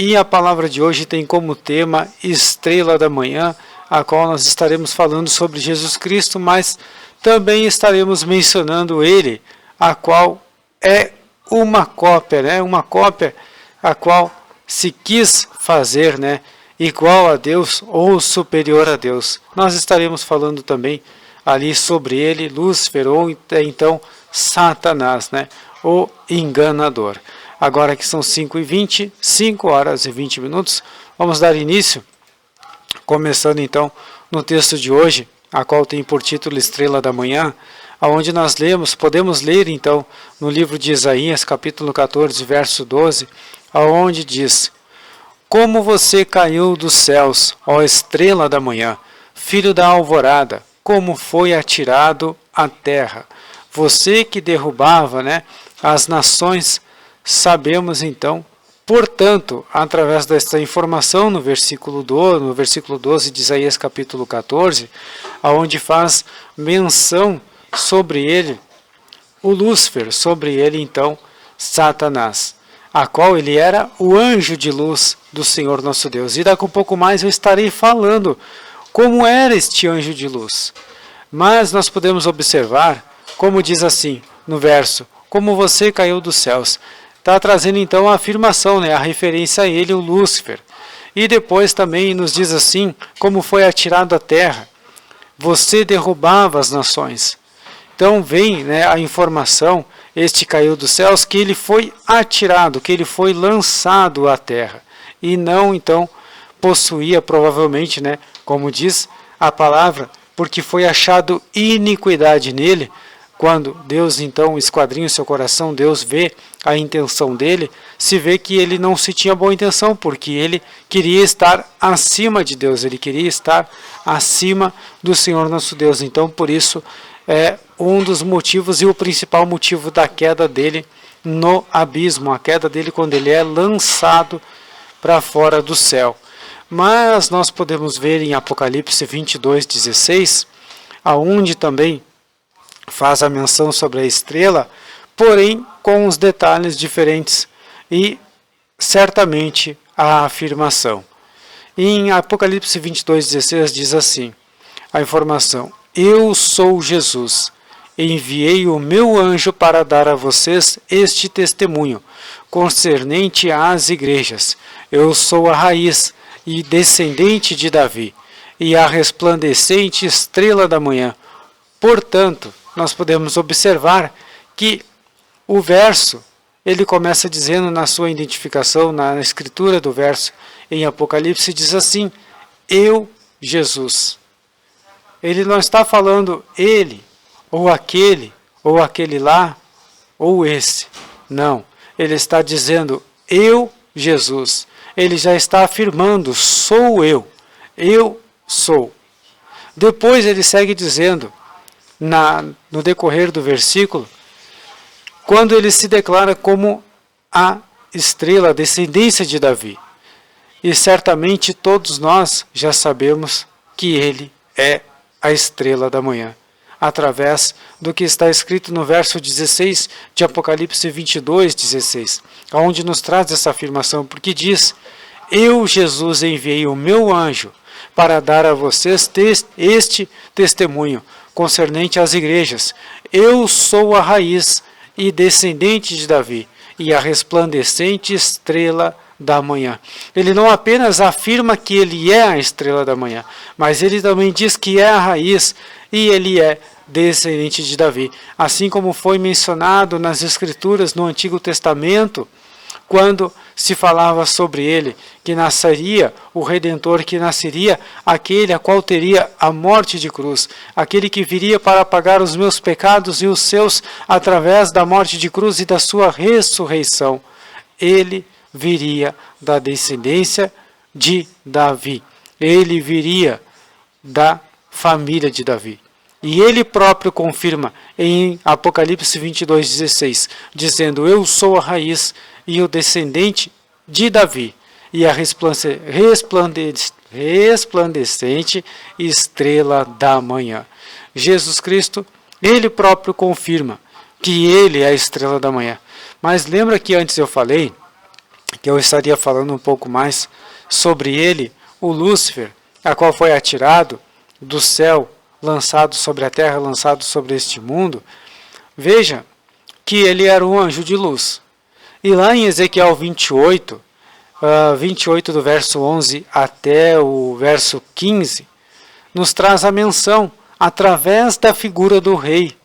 E a palavra de hoje tem como tema Estrela da Manhã, a qual nós estaremos falando sobre Jesus Cristo, mas também estaremos mencionando Ele, a qual é uma cópia, né? Uma cópia a qual se quis fazer, né? Igual a Deus ou superior a Deus. Nós estaremos falando também ali sobre ele, Lúcifer, ou então Satanás, né? O enganador. Agora que são 5h20, 5 horas e 20 minutos, vamos dar início, começando então no texto de hoje, a qual tem por título Estrela da Manhã, aonde nós podemos ler então no livro de Isaías, capítulo 14, verso 12, aonde diz: Como você caiu dos céus, ó estrela da manhã, filho da alvorada, como foi atirado à terra. Você que derrubava, né, as nações. Sabemos então, portanto, através desta informação no versículo 12 de Isaías capítulo 14, aonde faz menção sobre ele, o Lúcifer, sobre ele então, Satanás, a qual ele era o anjo de luz do Senhor nosso Deus. E daqui a um pouco mais eu estarei falando como era este anjo de luz. Mas nós podemos observar, como diz assim no verso, como você caiu dos céus. Está trazendo então a afirmação, né, a referência a ele, o Lúcifer. E depois também nos diz assim, como foi atirado à terra. Você derrubava as nações. Então vem, né, a informação, este caiu dos céus, que ele foi atirado, que ele foi lançado à terra. E não então possuía provavelmente, né, como diz a palavra, porque foi achado iniquidade nele. Quando Deus então esquadrinha o seu coração, Deus vê a intenção dele, se vê que ele não se tinha boa intenção, porque ele queria estar acima de Deus, ele queria estar acima do Senhor nosso Deus. Então, por isso, é um dos motivos e o principal motivo da queda dele no abismo, a queda dele quando ele é lançado para fora do céu. Mas nós podemos ver em Apocalipse 22:16, aonde também faz a menção sobre a estrela, porém com os detalhes diferentes e certamente a afirmação. Em Apocalipse 22:16 diz assim, a informação: Eu sou Jesus, enviei o meu anjo para dar a vocês este testemunho concernente às igrejas. Eu sou a raiz e descendente de Davi, e a resplandecente estrela da manhã. Portanto, nós podemos observar que o verso, ele começa dizendo na sua identificação, na escritura do verso em Apocalipse, diz assim, eu, Jesus. Ele não está falando ele, ou aquele lá, ou esse. Não, ele está dizendo eu, Jesus. Ele já está afirmando, sou eu sou. Depois ele segue dizendo, no decorrer do versículo, quando ele se declara como a estrela, a descendência de Davi. E certamente todos nós já sabemos que ele é a estrela da manhã, através do que está escrito no verso 16 de Apocalipse 22:16, onde nos traz essa afirmação, porque diz, eu, Jesus, enviei o meu anjo para dar a vocês este testemunho concernente às igrejas. Eu sou a raiz e descendente de Davi, e a resplandecente estrela da manhã. Ele não apenas afirma que ele é a estrela da manhã, mas ele também diz que é a raiz e ele é descendente de Davi. Assim como foi mencionado nas Escrituras no Antigo Testamento, quando se falava sobre ele, que nasceria o Redentor, que nasceria aquele a qual teria a morte de cruz, aquele que viria para pagar os meus pecados e os seus através da morte de cruz e da sua ressurreição. Ele viria da descendência de Davi. Ele viria da família de Davi. E ele próprio confirma em Apocalipse 22:16, dizendo, eu sou a raiz e o descendente de Davi, e a resplandecente estrela da manhã. Jesus Cristo, ele próprio confirma que ele é a estrela da manhã. Mas lembra que antes eu falei que eu estaria falando um pouco mais sobre ele, o Lúcifer, a qual foi atirado do céu, lançado sobre a terra, lançado sobre este mundo. Veja que ele era um anjo de luz. E lá em Ezequiel 28, 28 do verso 11 até o verso 15, nos traz a menção através da figura do rei,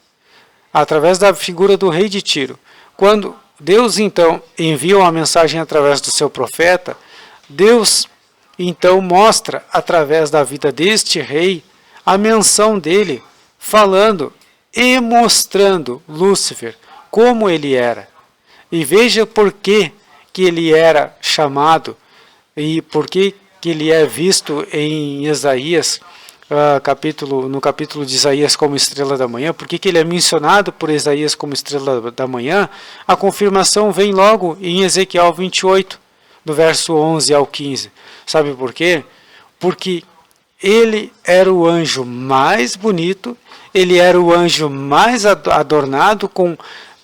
através da figura do rei de Tiro. Quando Deus então envia uma mensagem através do seu profeta, Deus então mostra através da vida deste rei a menção dele, falando e mostrando Lúcifer como ele era. E veja por que ele era chamado e por que ele é visto em Isaías, no capítulo de Isaías como estrela da manhã, por que ele é mencionado por Isaías como estrela da manhã. A confirmação vem logo em Ezequiel 28, do verso 11 ao 15. Sabe por quê? Porque ele era o anjo mais bonito, ele era o anjo mais adornado com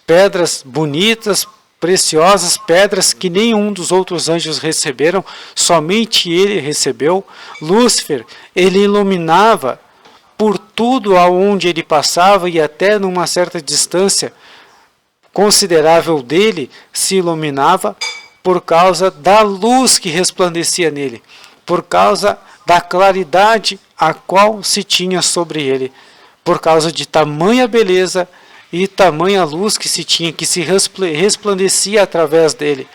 pedras bonitas, preciosas, pedras que nenhum dos outros anjos receberam, somente ele recebeu. Lúcifer, ele iluminava por tudo aonde ele passava e até numa certa distância considerável dele se iluminava por causa da luz que resplandecia nele, por causa da claridade a qual se tinha sobre ele, por causa de tamanha beleza e tamanha luz que se tinha, que se resplandecia através dele,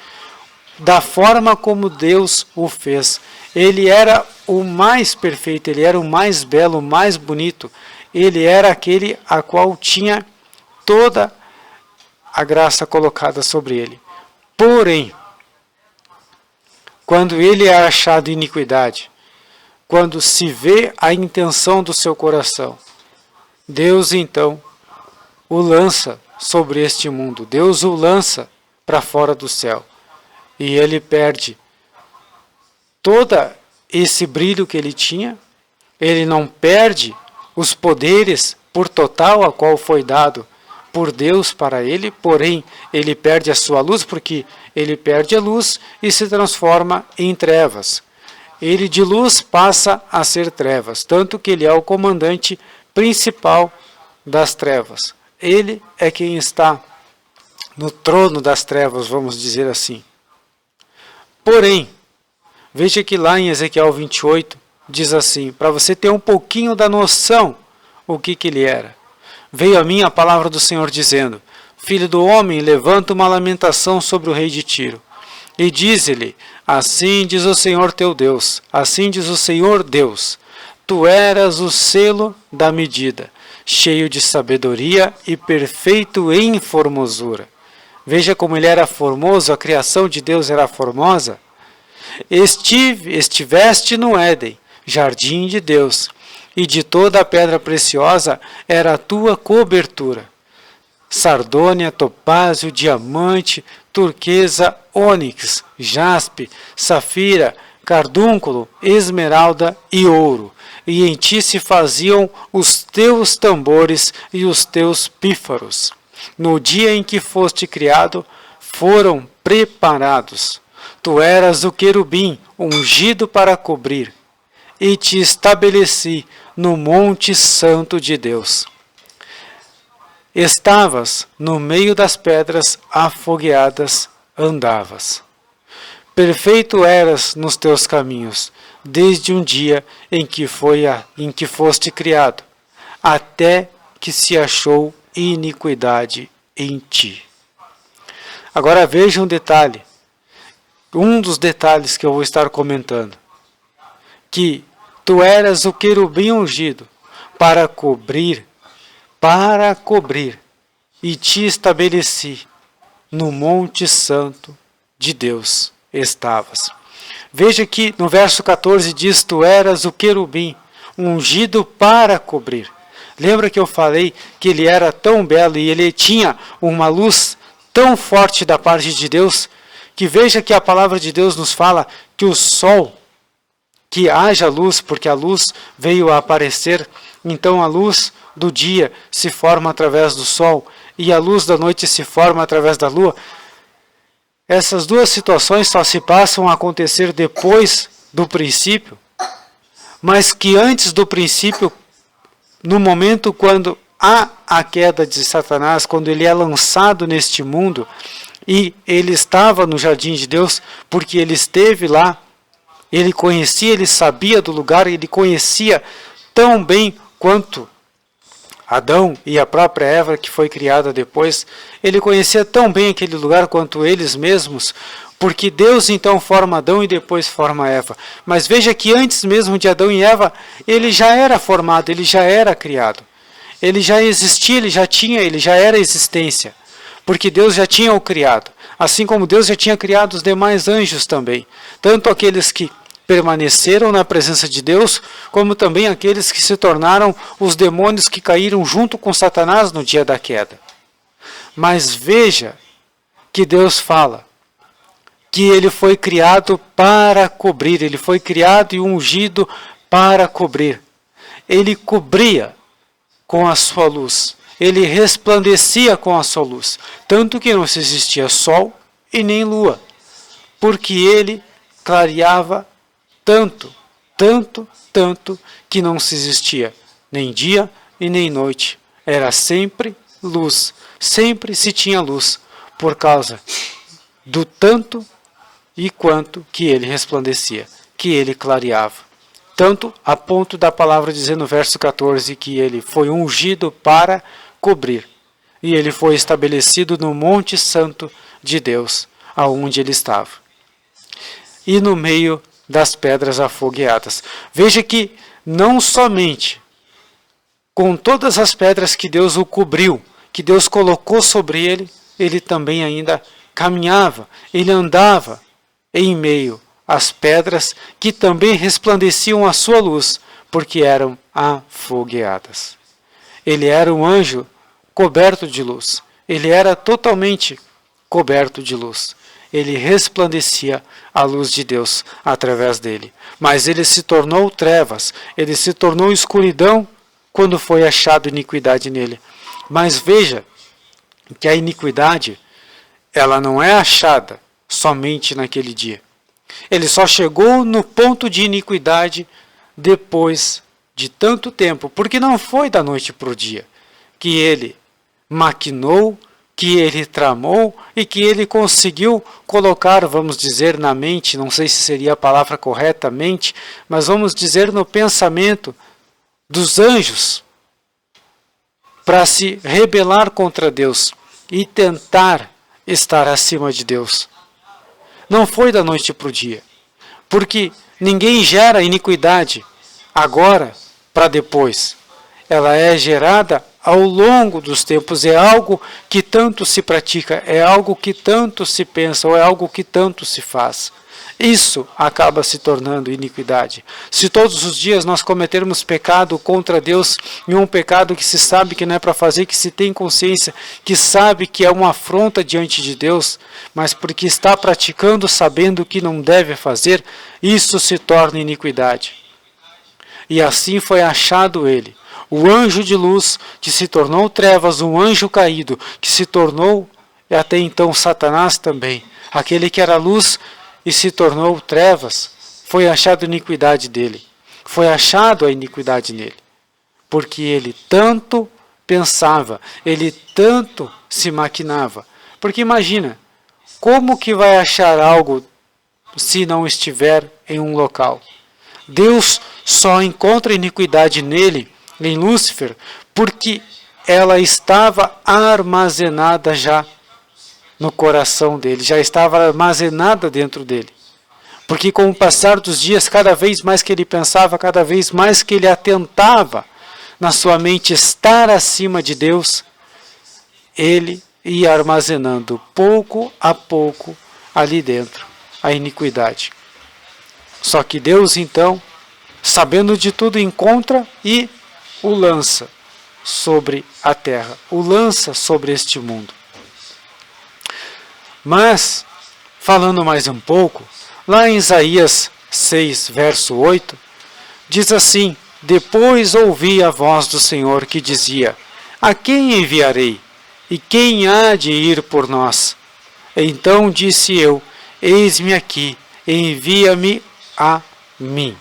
da forma como Deus o fez. Ele era o mais perfeito, ele era o mais belo, o mais bonito, ele era aquele a qual tinha toda a graça colocada sobre ele. Porém, quando ele é achado em iniquidade, quando se vê a intenção do seu coração, Deus então o lança sobre este mundo, Deus o lança para fora do céu, e ele perde todo esse brilho que ele tinha. Ele não perde os poderes por total a qual foi dado por Deus para ele, porém ele perde a sua luz, porque ele perde a luz e se transforma em trevas. Ele de luz passa a ser trevas, tanto que ele é o comandante principal das trevas. Ele é quem está no trono das trevas, vamos dizer assim. Porém, veja que lá em Ezequiel 28 diz assim, para você ter um pouquinho da noção o que ele era. Veio a mim a palavra do Senhor dizendo, filho do homem, levanta uma lamentação sobre o rei de Tiro. E diz-lhe, assim diz o Senhor teu Deus, assim diz o Senhor Deus, tu eras o selo da medida, cheio de sabedoria e perfeito em formosura. Veja como ele era formoso, a criação de Deus era formosa. Estiveste no Éden, jardim de Deus, e de toda a pedra preciosa era a tua cobertura. Sardônia, topázio, diamante, turquesa, ônix, jaspe, safira, cardúnculo, esmeralda e ouro. E em ti se faziam os teus tambores e os teus pífaros. No dia em que foste criado, foram preparados. Tu eras o querubim, ungido para cobrir, e te estabeleci no monte santo de Deus. Estavas no meio das pedras afogueadas, andavas. Perfeito eras nos teus caminhos, desde um dia em que foste criado, até que se achou iniquidade em ti. Agora veja um detalhe, um dos detalhes que eu vou estar comentando, que tu eras o querubim ungido para cobrir, e te estabeleci no monte santo de Deus estavas. Veja que no verso 14 diz, tu eras o querubim ungido para cobrir. Lembra que eu falei que ele era tão belo e ele tinha uma luz tão forte da parte de Deus, que veja que a palavra de Deus nos fala que o sol, que haja luz, porque a luz veio a aparecer, então a luz do dia se forma através do sol e a luz da noite se forma através da lua. essas duas situações só se passam a acontecer depois do princípio, mas que antes do princípio, no momento quando há a queda de Satanás, quando ele é lançado neste mundo, e ele estava no jardim de Deus, porque ele esteve lá, ele conhecia, ele sabia do lugar, ele conhecia tão bem quanto Adão e a própria Eva, que foi criada depois, ele conhecia tão bem aquele lugar quanto eles mesmos, porque Deus então forma Adão e depois forma Eva. Mas veja que antes mesmo de Adão e Eva, ele já era formado, ele já era criado. Ele já existia, ele já era existência, porque Deus já tinha o criado. Assim como Deus já tinha criado os demais anjos também, tanto aqueles que permaneceram na presença de Deus, como também aqueles que se tornaram os demônios que caíram junto com Satanás no dia da queda. Mas veja que Deus fala que ele foi criado para cobrir, ele foi criado e ungido para cobrir. Ele cobria com a sua luz, ele resplandecia com a sua luz, tanto que não se existia sol e nem lua, porque ele clareava tanto que não se existia nem dia e nem noite. Era sempre luz, sempre se tinha luz, por causa do tanto e quanto que ele resplandecia, que ele clareava. Tanto a ponto da palavra dizer no verso 14 que ele foi ungido para cobrir. E ele foi estabelecido no Monte Santo de Deus, aonde ele estava. E no meio das pedras afogueadas. Veja que não somente com todas as pedras que Deus o cobriu, que Deus colocou sobre ele, ele também ainda caminhava, ele andava em meio às pedras que também resplandeciam a sua luz, porque eram afogueadas. Ele era um anjo coberto de luz, ele era totalmente coberto de luz. Ele resplandecia a luz de Deus através dele. Mas ele se tornou trevas, ele se tornou escuridão quando foi achado iniquidade nele. Mas veja que a iniquidade, ela não é achada somente naquele dia. Ele só chegou no ponto de iniquidade depois de tanto tempo, porque não foi da noite para o dia que ele maquinou, que ele tramou e que ele conseguiu colocar, vamos dizer, na mente, não sei se seria a palavra corretamente, mas vamos dizer no pensamento dos anjos, para se rebelar contra Deus e tentar estar acima de Deus. Não foi da noite para o dia, porque ninguém gera iniquidade agora para depois. Ela é gerada ao longo dos tempos, é algo que tanto se pratica, é algo que tanto se pensa, ou é algo que tanto se faz. Isso acaba se tornando iniquidade. Se todos os dias nós cometermos pecado contra Deus, e um pecado que se sabe que não é para fazer, que se tem consciência, que sabe que é uma afronta diante de Deus, mas porque está praticando sabendo que não deve fazer, isso se torna iniquidade. E assim foi achado ele, o anjo de luz que se tornou trevas, um anjo caído que se tornou até então Satanás também, aquele que era luz e se tornou trevas, foi achado iniquidade dele, foi achado a iniquidade nele, porque ele tanto pensava, ele tanto se maquinava, porque imagina, como que vai achar algo se não estiver em um local? Deus só encontra iniquidade nele, em Lúcifer, porque ela estava armazenada já no coração dele, já estava armazenada dentro dele. Porque com o passar dos dias, cada vez mais que ele pensava, cada vez mais que ele atentava na sua mente estar acima de Deus, ele ia armazenando pouco a pouco ali dentro a iniquidade. Só que Deus então, sabendo de tudo, encontra e o lança sobre a terra, o lança sobre este mundo. Mas, falando mais um pouco, lá em Isaías 6, verso 8, diz assim: depois ouvi a voz do Senhor que dizia: a quem enviarei? E quem há de ir por nós? Então disse eu: eis-me aqui, envia-me a mim.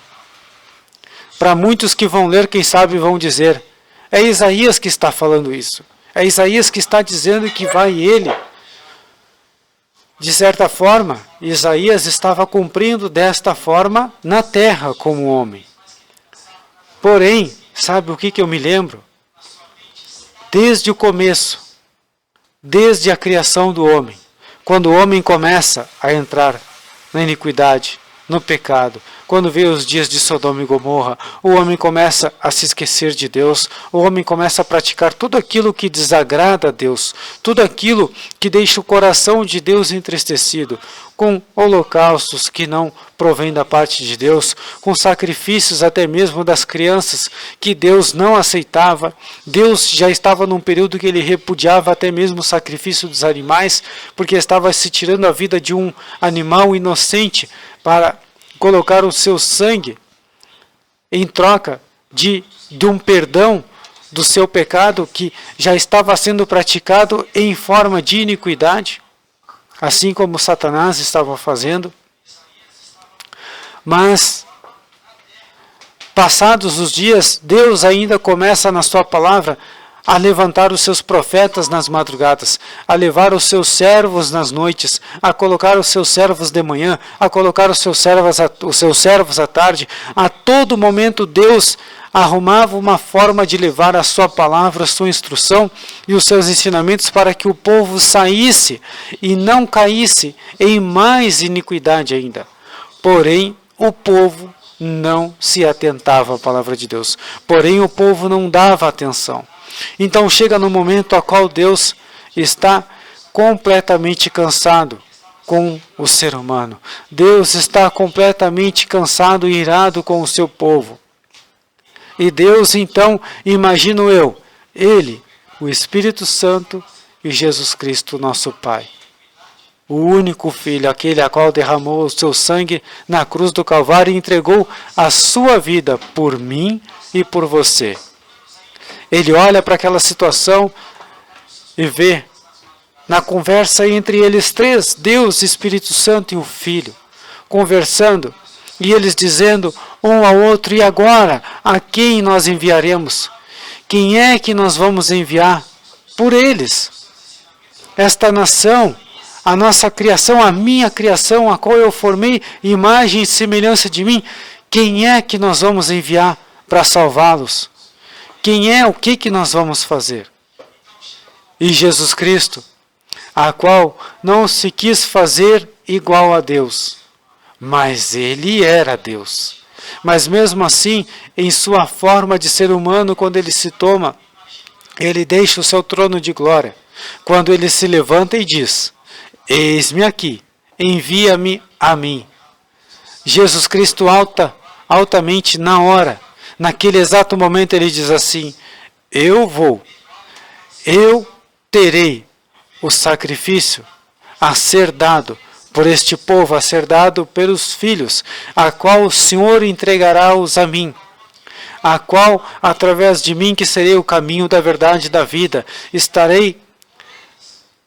Para muitos que vão ler, quem sabe vão dizer: é Isaías que está falando isso. É Isaías que está dizendo que vai ele. De certa forma, Isaías estava cumprindo desta forma na terra como homem. Porém, sabe o que eu me lembro? Desde o começo, desde a criação do homem, quando o homem começa a entrar na iniquidade, no pecado, quando vê os dias de Sodoma e Gomorra, o homem começa a se esquecer de Deus, o homem começa a praticar tudo aquilo que desagrada a Deus, tudo aquilo que deixa o coração de Deus entristecido, com holocaustos que não provêm da parte de Deus, com sacrifícios até mesmo das crianças que Deus não aceitava. Deus já estava num período que ele repudiava até mesmo o sacrifício dos animais, porque estava se tirando a vida de um animal inocente para colocar o seu sangue em troca de um perdão do seu pecado que já estava sendo praticado em forma de iniquidade, assim como Satanás estava fazendo. Mas, passados os dias, Deus ainda começa na sua palavra a levantar os seus profetas nas madrugadas, a levar os seus servos nas noites, a colocar os seus servos de manhã, a colocar os seus servos à tarde. A todo momento Deus arrumava uma forma de levar a sua palavra, a sua instrução e os seus ensinamentos para que o povo saísse e não caísse em mais iniquidade ainda. Porém, o povo não se atentava à palavra de Deus. Porém, o povo não dava atenção. Então chega no momento a qual Deus está completamente cansado com o ser humano. Deus está completamente cansado e irado com o seu povo. E Deus, então, imagino eu, Ele, o Espírito Santo e Jesus Cristo, nosso Pai. O único Filho, aquele a qual derramou o seu sangue na cruz do Calvário e entregou a sua vida por mim e por você. Ele olha para aquela situação e vê, na conversa entre eles três, Deus, Espírito Santo e o Filho, conversando, e eles dizendo um ao outro: e agora, a quem nós enviaremos? Quem é que nós vamos enviar por eles? Esta nação, a nossa criação, a minha criação, a qual eu formei, imagem e semelhança de mim, quem é que nós vamos enviar para salvá-los? Quem é, o que nós vamos fazer? E Jesus Cristo, a qual não se quis fazer igual a Deus, mas Ele era Deus. Mas mesmo assim, em sua forma de ser humano, quando Ele se toma, Ele deixa o seu trono de glória. Quando Ele se levanta e diz: eis-me aqui, envia-me a mim. Jesus Cristo altamente na hora, naquele exato momento ele diz assim: eu terei o sacrifício a ser dado por este povo, a ser dado pelos filhos, a qual o Senhor entregará-os a mim, a qual, através de mim, que serei o caminho da verdade e da vida, estarei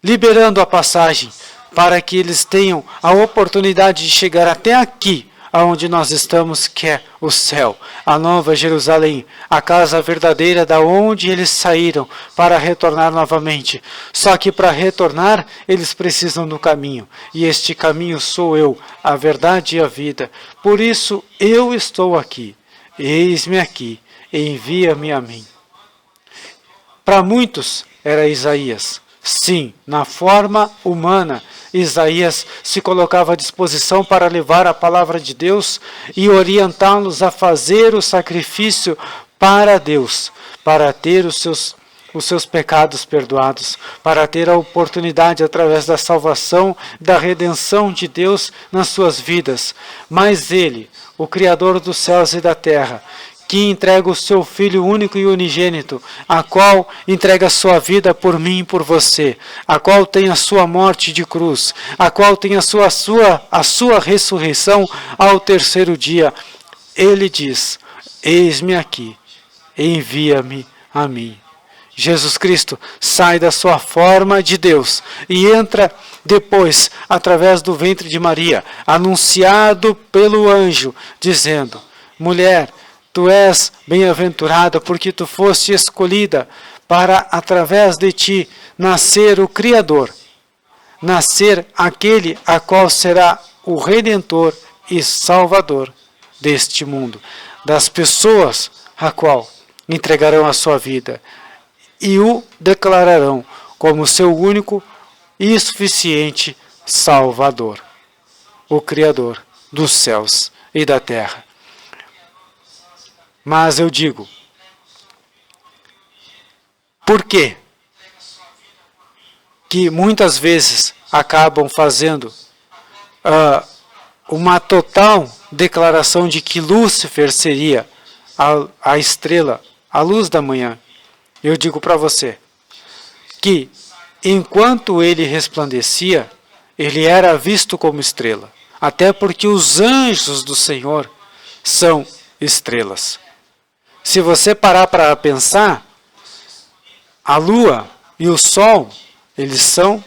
liberando a passagem para que eles tenham a oportunidade de chegar até aqui, aonde nós estamos, que é o céu, a nova Jerusalém, a casa verdadeira da onde eles saíram para retornar novamente. Só que para retornar, eles precisam do caminho, e este caminho sou eu, a verdade e a vida. Por isso eu estou aqui, eis-me aqui, envia-me a mim. Para muitos era Isaías. Sim, na forma humana, Isaías se colocava à disposição para levar a palavra de Deus e orientá-los a fazer o sacrifício para Deus, para ter os seus pecados perdoados, para ter a oportunidade através da salvação, da redenção de Deus nas suas vidas. Mas Ele, o Criador dos céus e da terra, que entrega o seu Filho único e unigênito, a qual entrega a sua vida por mim e por você, a qual tem a sua morte de cruz, a qual tem a sua ressurreição ao terceiro dia. Ele diz: eis-me aqui, envia-me a mim. Jesus Cristo sai da sua forma de Deus e entra depois através do ventre de Maria, anunciado pelo anjo, dizendo: mulher, tu és bem-aventurada porque tu foste escolhida para através de ti nascer o Criador, nascer aquele a qual será o Redentor e Salvador deste mundo, das pessoas a qual entregarão a sua vida e o declararão como seu único e suficiente Salvador, o Criador dos céus e da terra. Mas eu digo, por quê? Que muitas vezes acabam fazendo uma total declaração de que Lúcifer seria a estrela, a luz da manhã. Eu digo para você que enquanto ele resplandecia, ele era visto como estrela, até porque os anjos do Senhor são estrelas. Se você parar para pensar, a lua e o sol, eles são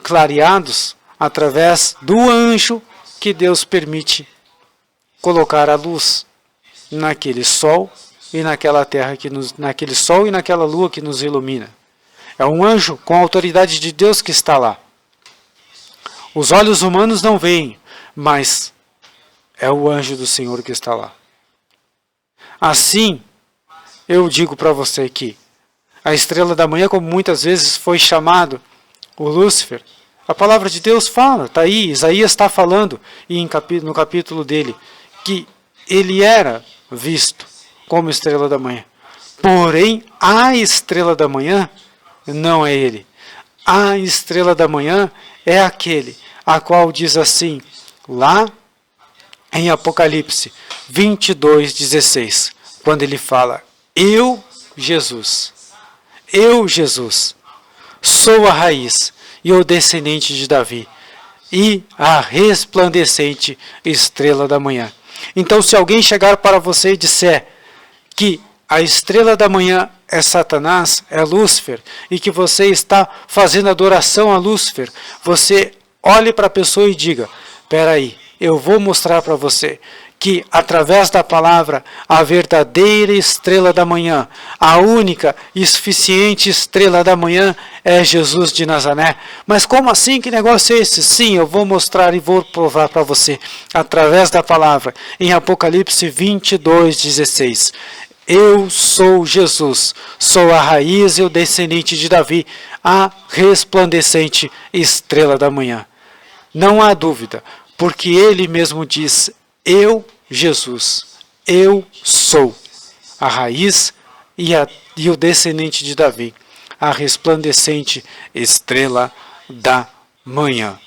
clareados através do anjo que Deus permite colocar a luz naquele sol e naquela terra naquele sol e naquela lua que nos ilumina. É um anjo com a autoridade de Deus que está lá. Os olhos humanos não veem, mas é o anjo do Senhor que está lá. Assim, eu digo para você que a estrela da manhã, como muitas vezes foi chamado o Lúcifer, a palavra de Deus fala, está aí, Isaías está falando no capítulo dele, que ele era visto como estrela da manhã. Porém, a estrela da manhã não é ele. A estrela da manhã é aquele a qual diz assim, lá em Apocalipse 22:16, quando ele fala: eu, Jesus, sou a raiz e o descendente de Davi e a resplandecente estrela da manhã. Então, se alguém chegar para você e disser que a estrela da manhã é Satanás, é Lúcifer, e que você está fazendo adoração a Lúcifer, você olhe para a pessoa e diga: espera aí, eu vou mostrar para você que através da palavra, a verdadeira estrela da manhã, a única e suficiente estrela da manhã é Jesus de Nazaré. Mas como assim? Que negócio é esse? Sim, eu vou mostrar e vou provar para você, através da palavra, em Apocalipse 22:16. Eu sou Jesus, sou a raiz e o descendente de Davi, a resplandecente estrela da manhã. Não há dúvida, porque ele mesmo diz: eu, Jesus, eu sou a raiz e o descendente de Davi, a resplandecente estrela da manhã.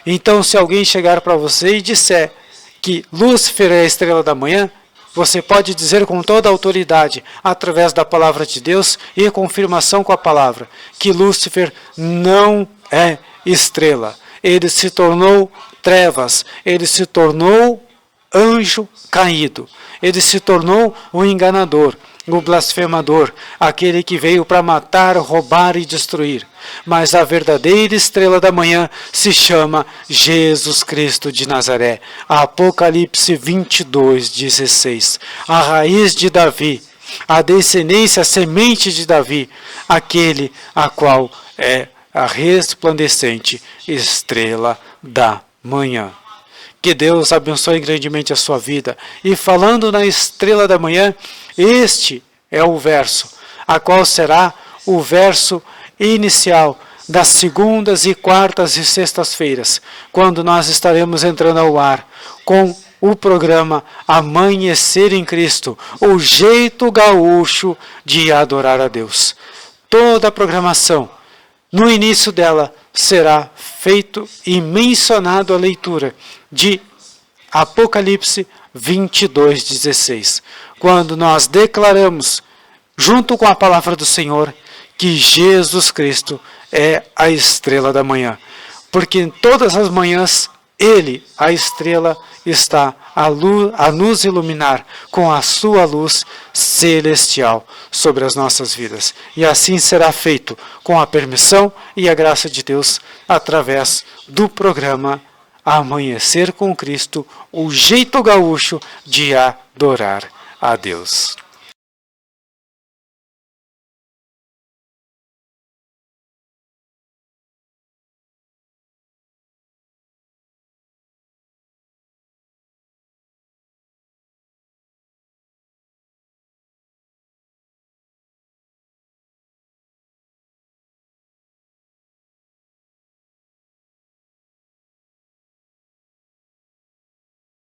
Então, se alguém chegar para você e disser que Lúcifer é a estrela da manhã, você pode dizer com toda a autoridade, através da palavra de Deus e confirmação com a palavra, que Lúcifer não é estrela. Ele se tornou trevas, ele se tornou anjo caído, ele se tornou o enganador, o blasfemador, aquele que veio para matar, roubar e destruir. Mas a verdadeira estrela da manhã se chama Jesus Cristo de Nazaré. Apocalipse 22:16. A raiz de Davi, a descendência, a semente de Davi, aquele a qual é a resplandecente estrela da manhã. Que Deus abençoe grandemente a sua vida. E falando na estrela da manhã, este é o verso, a qual será o verso inicial das segundas e quartas e sextas-feiras, quando nós estaremos entrando ao ar com o programa Amanhecer em Cristo, o jeito gaúcho de adorar a Deus. Toda a programação, no início dela, será feito e mencionado a leitura de Apocalipse 22:16, quando nós declaramos, junto com a palavra do Senhor, que Jesus Cristo é a estrela da manhã. Porque em todas as manhãs Ele, a estrela, está a nos iluminar com a sua luz celestial sobre as nossas vidas. E assim será feito com a permissão e a graça de Deus através do programa Amanhecer com Cristo, o jeito gaúcho de adorar a Deus.